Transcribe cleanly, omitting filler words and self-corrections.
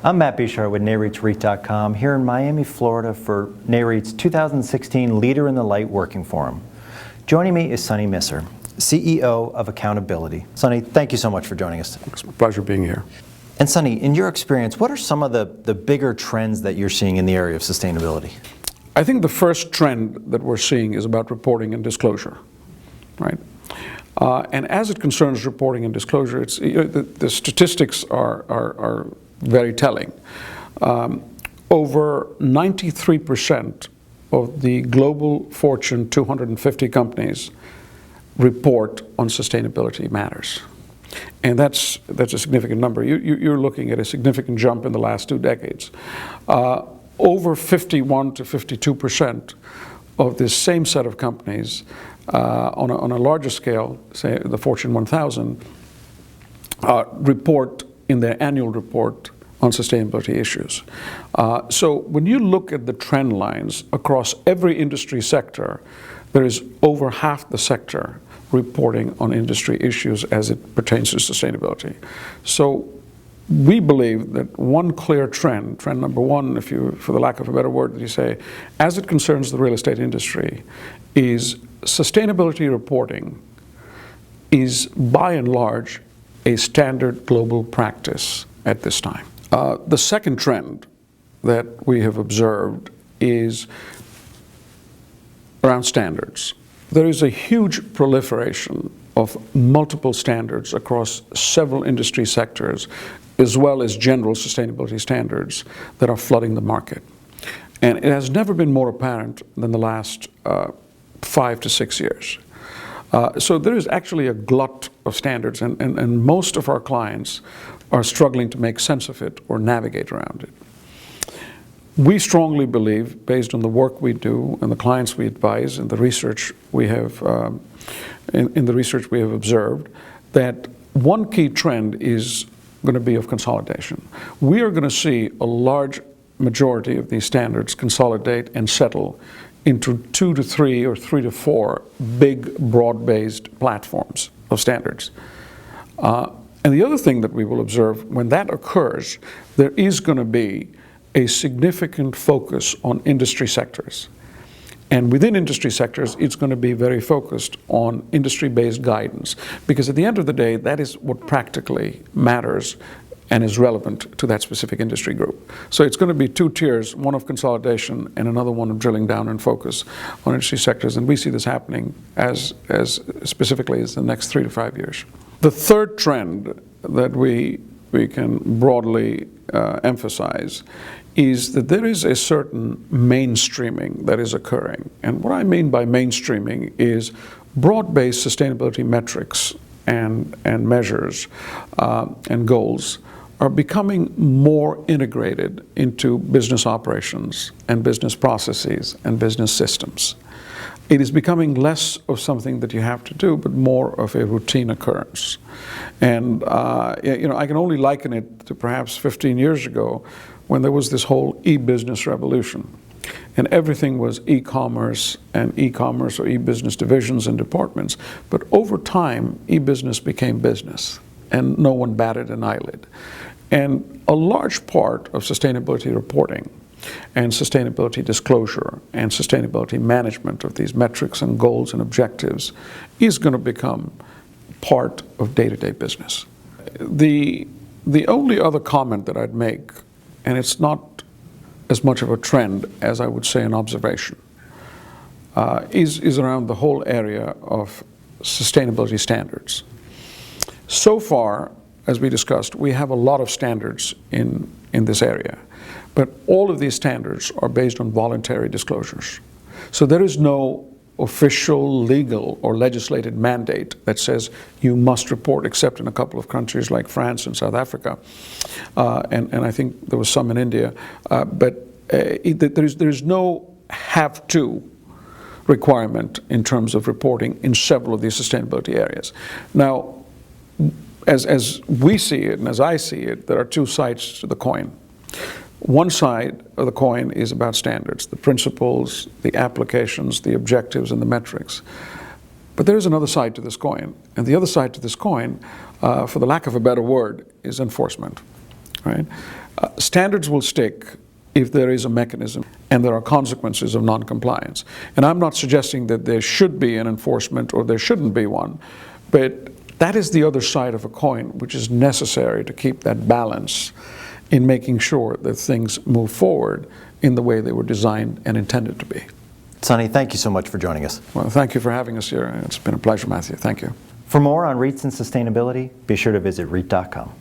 I'm Matt Bishart with NAREITsREIT.com here in Miami, Florida for NAREIT's 2016 Leader in the Light Working Forum. Joining me is Sonny Misser, CEO of Accountability. Sonny, thank you so much for joining us. It's a pleasure being here. And Sonny, in your experience, what are some of the bigger trends that you're seeing in the area of sustainability? I think the first trend that we're seeing is about reporting and disclosure, right? And as it concerns reporting and disclosure, it's, the statistics are very telling. Over 93% of the global Fortune 250 companies report on sustainability matters. And that's a significant number. You're looking at a significant jump in the last 2 decades. Over 51 to 52% of this same set of companies on a larger scale, say the Fortune 1000, report in their annual report on sustainability issues. So when you look at the trend lines across every industry sector, there is over half the sector reporting on industry issues as it pertains to sustainability. So we believe that one clear trend number one, for the lack of a better word, that you say, as it concerns the real estate industry, is sustainability reporting is by and large a standard global practice at this time. The second trend that we have observed is around standards. There is a huge proliferation of multiple standards across several industry sectors, as well as general sustainability standards that are flooding the market. And it has never been more apparent than the last 5 to 6 years. So there is actually a glut of standards, and most of our clients are struggling to make sense of it or navigate around it. We strongly believe, based on the work we do and the clients we advise and the research we have, in the research we have observed, that one key trend is going to be of consolidation. We are going to see a large majority of these standards consolidate and settle into 2 to 3 or 3 to 4 big, broad-based platforms of standards. And the other thing that we will observe, when that occurs, there is going to be a significant focus on industry sectors. And within industry sectors, it's going to be very focused on industry-based guidance, because at the end of the day, that is what practically matters and is relevant to that specific industry group. So it's going to be 2 tiers, one of consolidation and another one of drilling down and focus on industry sectors. And we see this happening as specifically as the next 3 to 5 years. The third trend that we can broadly emphasize is that there is a certain mainstreaming that is occurring. And what I mean by mainstreaming is broad-based sustainability metrics and measures and goals are becoming more integrated into business operations and business processes and business systems. It is becoming less of something that you have to do, but more of a routine occurrence. And I can only liken it to perhaps 15 years ago, when there was this whole e-business revolution, and everything was e-commerce or e-business divisions and departments. But over time, e-business became business, and no one batted an eyelid. And a large part of sustainability reporting and sustainability disclosure and sustainability management of these metrics and goals and objectives is going to become part of day-to-day business. The only other comment that I'd make, and it's not as much of a trend as I would say an observation, is around the whole area of sustainability standards. So far, as we discussed, we have a lot of standards in this area, but all of these standards are based on voluntary disclosures. So there is no official, legal, or legislated mandate that says you must report, except in a couple of countries like France and South Africa, and I think there was some in India. But there is no have-to requirement in terms of reporting in several of these sustainability areas. Now, as we see it, and as I see it, there are 2 sides to the coin. One side of the coin is about standards, the principles, the applications, the objectives, and the metrics. But there is another side to this coin. And the other side to this coin, for the lack of a better word, is enforcement. right? Standards will stick if there is a mechanism and there are consequences of non-compliance. And I'm not suggesting that there should be an enforcement or there shouldn't be one, but that is the other side of a coin, which is necessary to keep that balance in making sure that things move forward in the way they were designed and intended to be. Sonny, thank you so much for joining us. Well, thank you for having us here. It's been a pleasure, Matthew. Thank you. For more on REITs and sustainability, be sure to visit REIT.com.